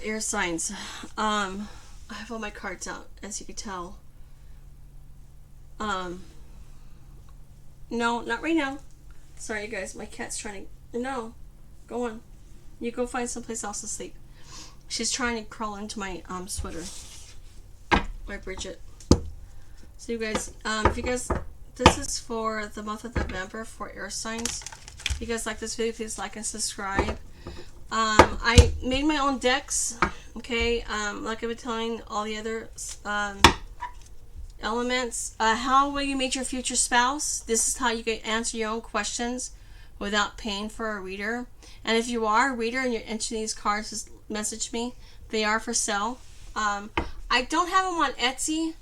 air signs. I have all my cards out, as you can tell. No, not right now. Sorry, you guys. My cat's trying to. No, go on. You go find someplace else to sleep. She's trying to crawl into my sweater. My Bridget. So you guys, if you guys, this is for the month of November for air signs. If you guys like this video, please like and subscribe. I made my own decks. Okay, like I've been telling all the other elements. How will you meet your future spouse? This is how you can answer your own questions without paying for a reader. And if you are a reader and you're interested in these cards, just message me. They are for sale. I don't have them on Etsy.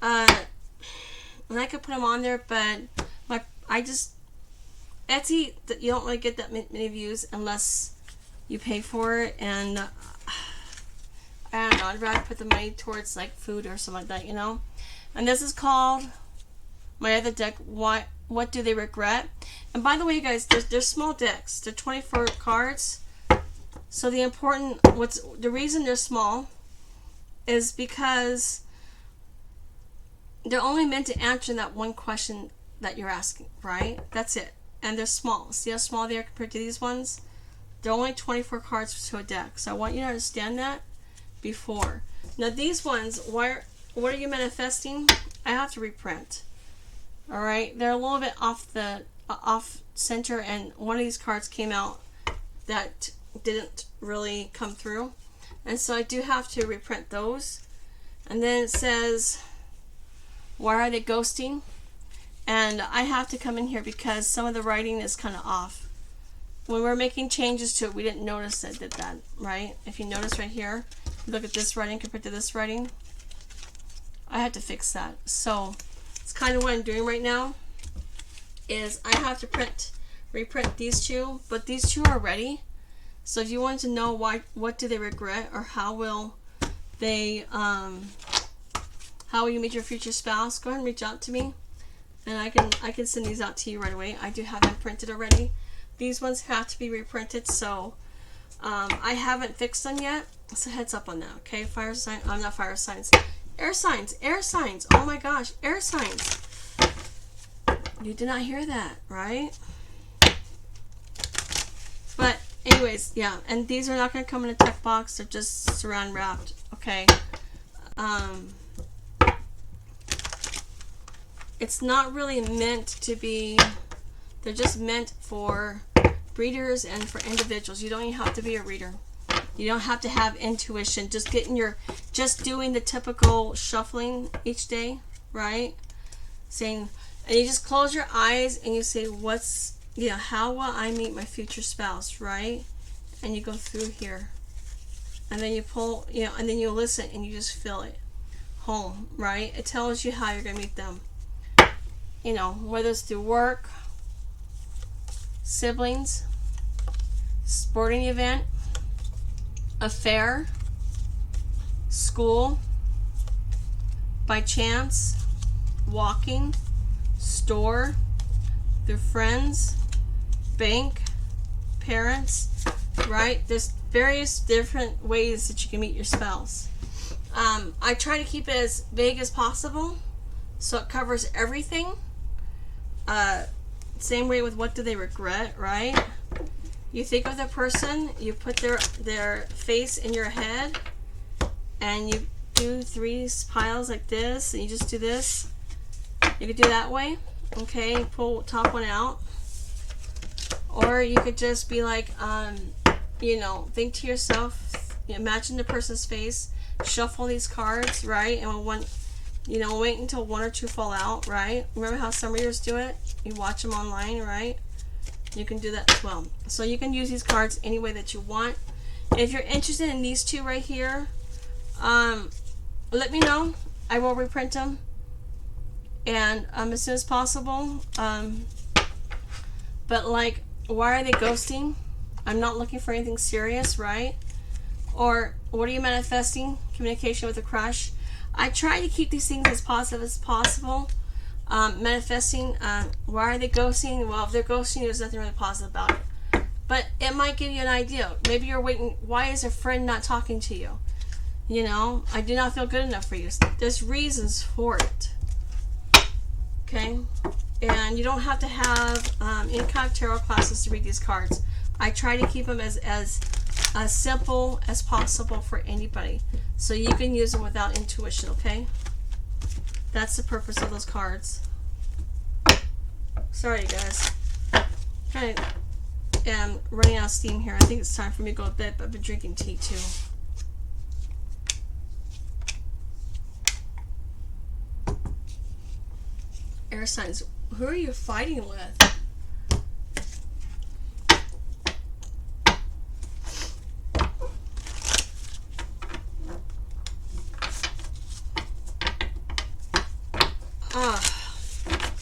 And I could put them on there, but Etsy, you don't really get that many views unless you pay for it, and I don't know, I'd rather put the money towards like food or something like that, you know. And this is called my other deck, What Do They Regret? And by the way, you guys, they're small decks. They're 24 cards. So the reason they're small is because they're only meant to answer that one question that you're asking, right? That's it. And they're small. See how small they are compared to these ones? They're only 24 cards to a deck. So I want you to understand that before. Now these ones, what are you manifesting? I have to reprint. Alright? They're a little bit off center, and one of these cards came out that didn't really come through. And so I do have to reprint those. And then it says, why are they ghosting? And I have to come in here because some of the writing is kind of off. When we're making changes to it, we didn't notice it did that, right? If you notice right here, look at this writing compared to this writing. I had to fix that. So it's kind of what I'm doing right now is I have to reprint these two, but these two are ready. So if you want to know what do they regret, or how will they how will you meet your future spouse, go ahead and reach out to me, and I can send these out to you right away. I do have them printed already. These ones have to be reprinted, so I haven't fixed them yet. So heads up on that, okay? Fire sign. I'm not fire signs. Air signs. Air signs. Oh my gosh, air signs. You did not hear that, right? But anyways, yeah. And these are not going to come in a tech box. They're just saran wrapped. Okay. It's not really meant to be. They're just meant for readers and for individuals. You don't even have to be a reader. You don't have to have intuition. Just doing the typical shuffling each day, right? And you just close your eyes and you say, how will I meet my future spouse, right? And you go through here. And then you pull, and then you listen and you just feel it. Home, right? It tells you how you're going to meet them. Whether it's through work, siblings, sporting event, affair, school, by chance, walking, store, through friends, bank, parents, right? There's various different ways that you can meet your spouse. I try to keep it as vague as possible so it covers everything. Same way with what do they regret, right? You think of the person, you put their face in your head, and you do 3 piles like this, and you just do this. You could do that way, okay? Pull top one out. Or you could just be like, think to yourself, imagine the person's face, shuffle these cards, right? And wait until 1 or 2 fall out, right? Remember how some readers do it? You watch them online, right? You can do that as well. So you can use these cards any way that you want. If you're interested in these two right here, let me know. I will reprint them, and as soon as possible. But why are they ghosting? I'm not looking for anything serious, right? Or what are you manifesting? Communication with a crush. I try to keep these things as positive as possible. Manifesting, why are they ghosting? Well, if they're ghosting, there's nothing really positive about it. But it might give you an idea. Maybe you're waiting. Why is a friend not talking to you? You know, I do not feel good enough for you. There's reasons for it. Okay? And you don't have to have Incog Tarot classes to read these cards. I try to keep them as simple as possible for anybody. So you can use them without intuition, okay? That's the purpose of those cards. Sorry, you guys. Kind of am running out of steam here. I think it's time for me to go to bed, but I've been drinking tea too. Air signs, who are you fighting with?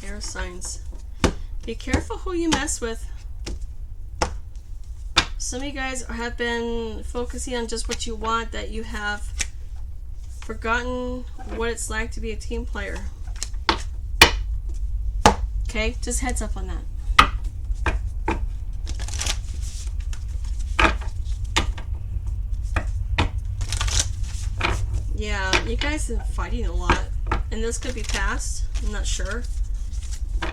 Air signs. Be careful who you mess with. Some of you guys have been focusing on just what you want, that you have forgotten what it's like to be a team player. Okay, just heads up on that. Yeah, you guys are fighting a lot. And this could be past, I'm not sure.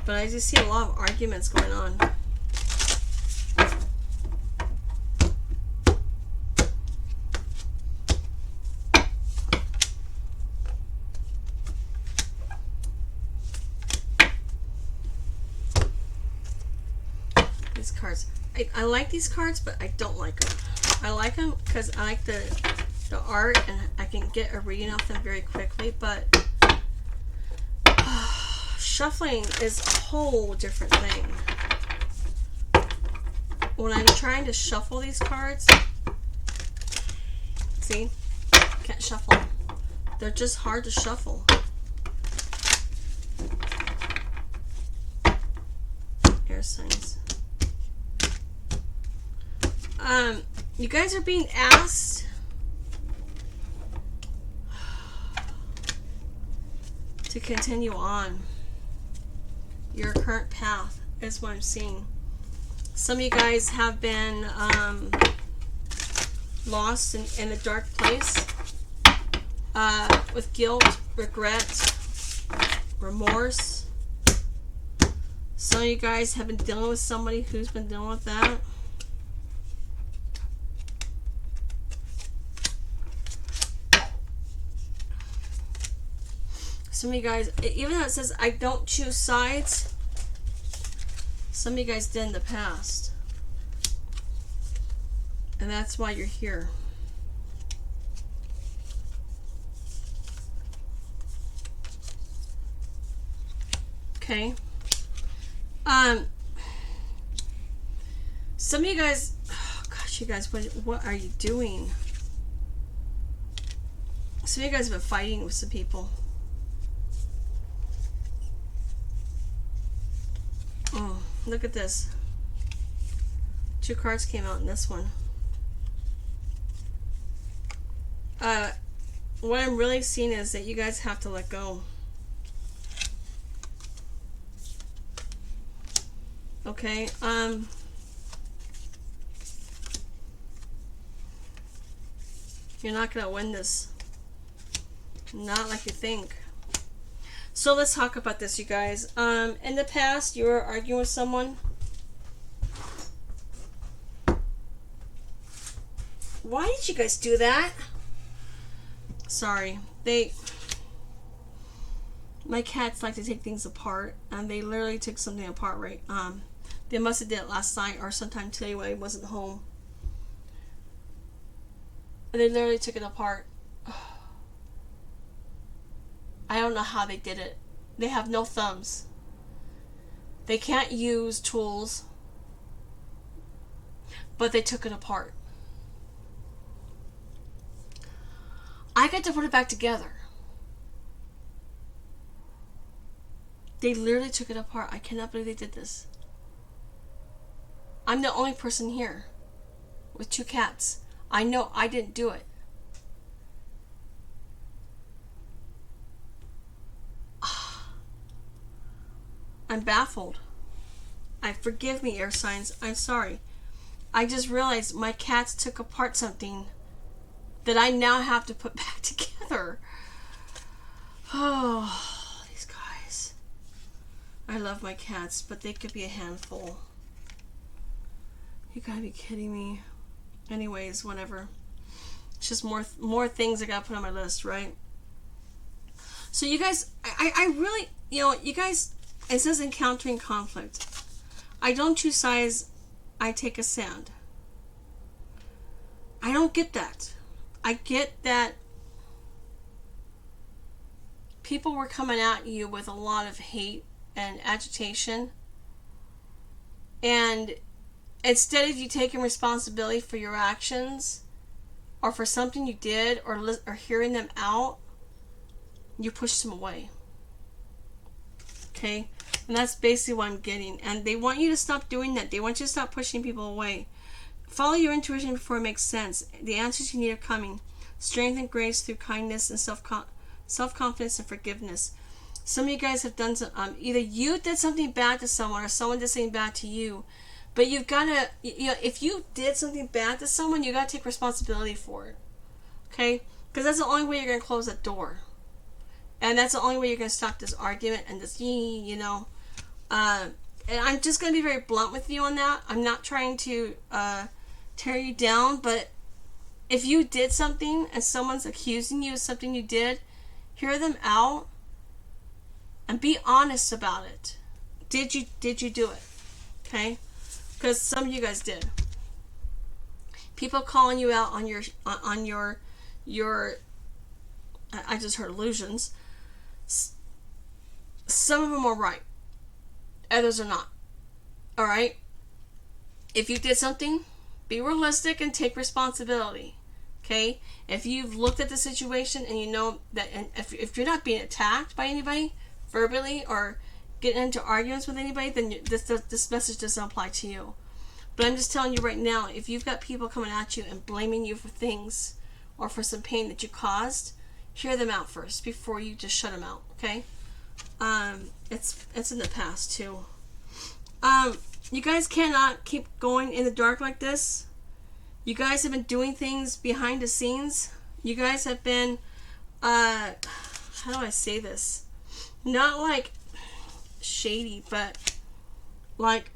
But I just see a lot of arguments going on. These cards. I like these cards, but I don't like them. I like them because I like the art and I can get a reading off them very quickly, but shuffling is a whole different thing. When I'm trying to shuffle these cards, see, can't shuffle them. They're just hard to shuffle. Air signs. You guys are being asked to continue on your current path, is what I'm seeing. Some of you guys have been lost in a dark place with guilt, regret, remorse. Some of you guys have been dealing with somebody who's been dealing with that. Some of you guys, even though it says I don't choose sides, some of you guys did in the past. And that's why you're here. Okay. Some of you guys, oh gosh, you guys, what are you doing? Some of you guys have been fighting with some people. Oh, look at this. 2 cards came out in this one. What I'm really seeing is that you guys have to let go. Okay, you're not gonna win this. Not like you think. So let's talk about this, you guys. In the past, you were arguing with someone. Why did you guys do that? Sorry. My cats like to take things apart, and they literally took something apart right. They must have did it last night or sometime today when I wasn't home. And they literally took it apart. I don't know how they did it. They have no thumbs. They can't use tools. But they took it apart. I got to put it back together. They literally took it apart. I cannot believe they did this. I'm the only person here with 2 cats. I know I didn't do it. I'm baffled. Forgive me, air signs. I'm sorry. I just realized my cats took apart something that I now have to put back together. Oh, these guys. I love my cats, but they could be a handful. You gotta be kidding me. Anyways, whatever. It's just more things I gotta put on my list, right? So you guys, I really, you guys, it says encountering conflict. I don't choose sides, I take a stand. I don't get that. I get that people were coming at you with a lot of hate and agitation, and instead of you taking responsibility for your actions or for something you did or hearing them out, you pushed them away. Okay? And that's basically what I'm getting. And they want you to stop doing that. They want you to stop pushing people away. Follow your intuition before it makes sense. The answers you need are coming. Strength and grace through kindness and self-confidence and forgiveness. Some of you guys have done some, either you did something bad to someone or someone did something bad to you. But you've got to, if you did something bad to someone, you got to take responsibility for it. Okay? Because that's the only way you're going to close that door. And that's the only way you're going to stop this argument and this, and I'm just going to be very blunt with you on that. I'm not trying to tear you down, but if you did something and someone's accusing you of something you did, hear them out and be honest about it. Did you do it? Okay? Because some of you guys did. People calling you out on your I just heard illusions. Some of them are right. Others are not. Alright? If you did something, be realistic and take responsibility. Okay? If you've looked at the situation and you know that, and if you're not being attacked by anybody verbally or getting into arguments with anybody, then this message doesn't apply to you. But I'm just telling you right now, if you've got people coming at you and blaming you for things or for some pain that you caused, hear them out first before you just shut them out. Okay? It's in the past too. You guys cannot keep going in the dark like this. You guys have been doing things behind the scenes. You guys have been, how do I say this? Not like shady, but like,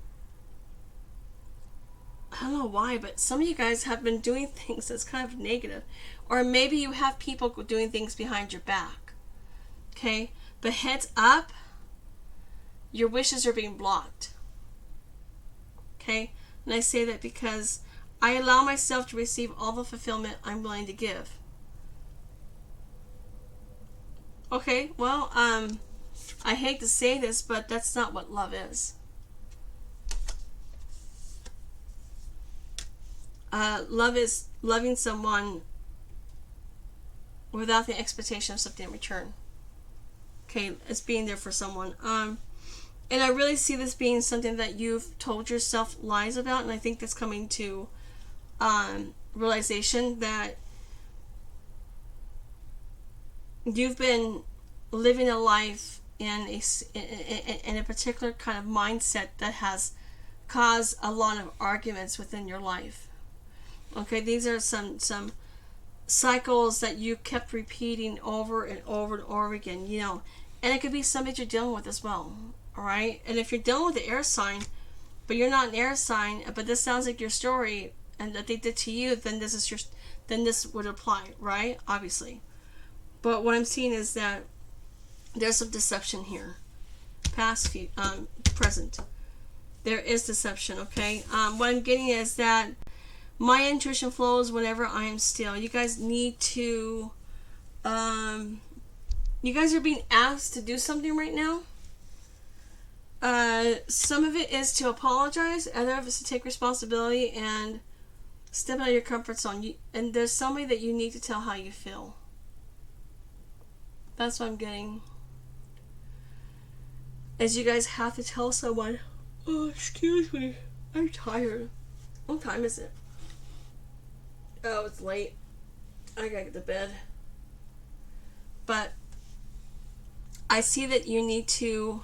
I don't know why, but some of you guys have been doing things that's kind of negative. Or maybe you have people doing things behind your back. Okay? But heads up, your wishes are being blocked. Okay? And I say that because I allow myself to receive all the fulfillment I'm willing to give. Okay, well, I hate to say this, but that's not what love is. Love is loving someone without the expectation of something in return. Okay, it's being there for someone. And I really see this being something that you've told yourself lies about, and I think that's coming to realization that you've been living a life in a particular kind of mindset that has caused a lot of arguments within your life. Okay, these are some cycles that you kept repeating over and over and over again, and it could be something you're dealing with as well. All right, and if you're dealing with the air sign, but you're not an air sign, but this sounds like your story, and that they did to you, then this would apply, right? Obviously, but what I'm seeing is that there's some deception here, past, present. There is deception. Okay, what I'm getting is that my intuition flows whenever I am still. You guys need to, you guys are being asked to do something right now. Some of it is to apologize, other of it is to take responsibility and step out of your comfort zone. And there's somebody that you need to tell how you feel. That's what I'm getting. As you guys have to tell someone, oh, excuse me, I'm tired. What time is it? Oh, it's late. I gotta get to bed. But I see that you need to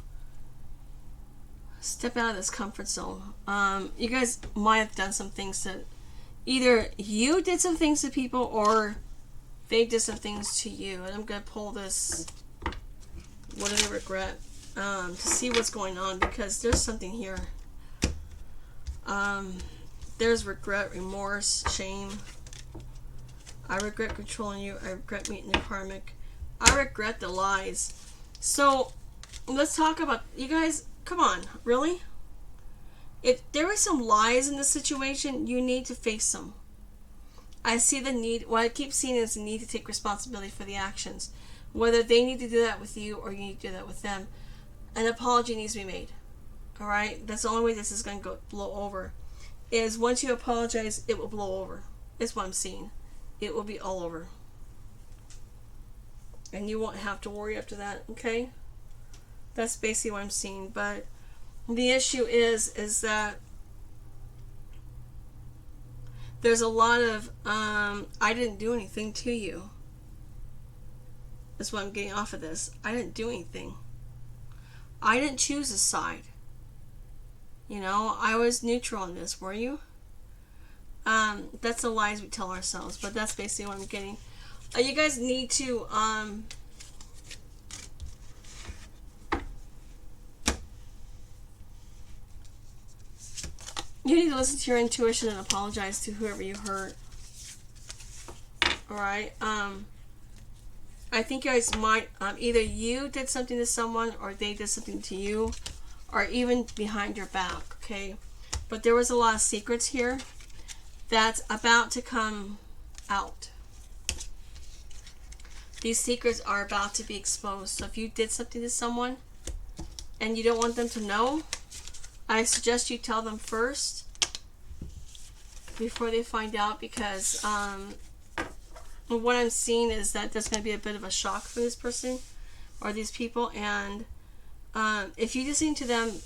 Step out of this comfort zone. You guys might have done some things that either you did some things to people or they did some things to you. And I'm going to pull this, what do they regret, to see what's going on, because there's something here. There's regret, remorse, shame. I regret controlling you. I regret meeting the karmic. I regret the lies. So let's talk about, you guys, come on, really? If there are some lies in this situation, you need to face them. I see the need, what I keep seeing is the need to take responsibility for the actions. Whether they need to do that with you or you need to do that with them. An apology needs to be made. Alright? That's the only way this is going to blow over. Is once you apologize, it will blow over. That's what I'm seeing. It will be all over. And you won't have to worry after that, okay? That's basically what I'm seeing. But the issue is that there's a lot of, I didn't do anything to you. That's what I'm getting off of this. I didn't do anything. I didn't choose a side. You know, I was neutral in this, were you? That's the lies we tell ourselves, but that's basically what I'm getting. You guys need to, you need to listen to your intuition and apologize to whoever you hurt. Alright? I think you guys might, either you did something to someone or they did something to you, or even behind your back, okay? But there was a lot of secrets here that's about to come out. These secrets are about to be exposed. So if you did something to someone and you don't want them to know, I suggest you tell them first before they find out, because what I'm seeing is that there's going to be a bit of a shock for this person or these people, and if you listen to them,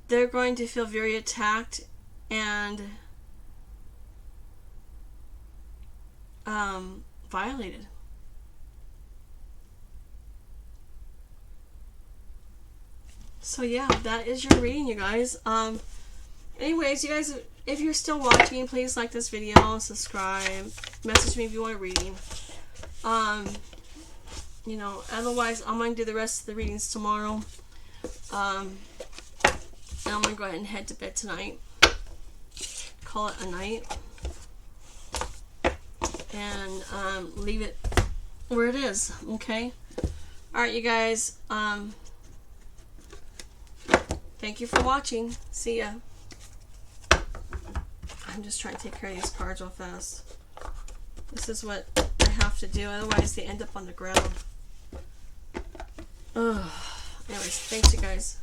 they're going to feel very attacked and violated. So yeah, that is your reading, you guys. Anyways, you guys, if you're still watching, please like this video, subscribe, message me if you want a reading. You know, otherwise I'm going to do the rest of the readings tomorrow. And I'm going to go ahead and head to bed tonight. Call it a night. And leave it where it is, okay? Alright, you guys, thank you for watching. See ya. I'm just trying to take care of these cards real fast. This is what I have to do, otherwise they end up on the ground. Ugh. Anyways, thanks you guys.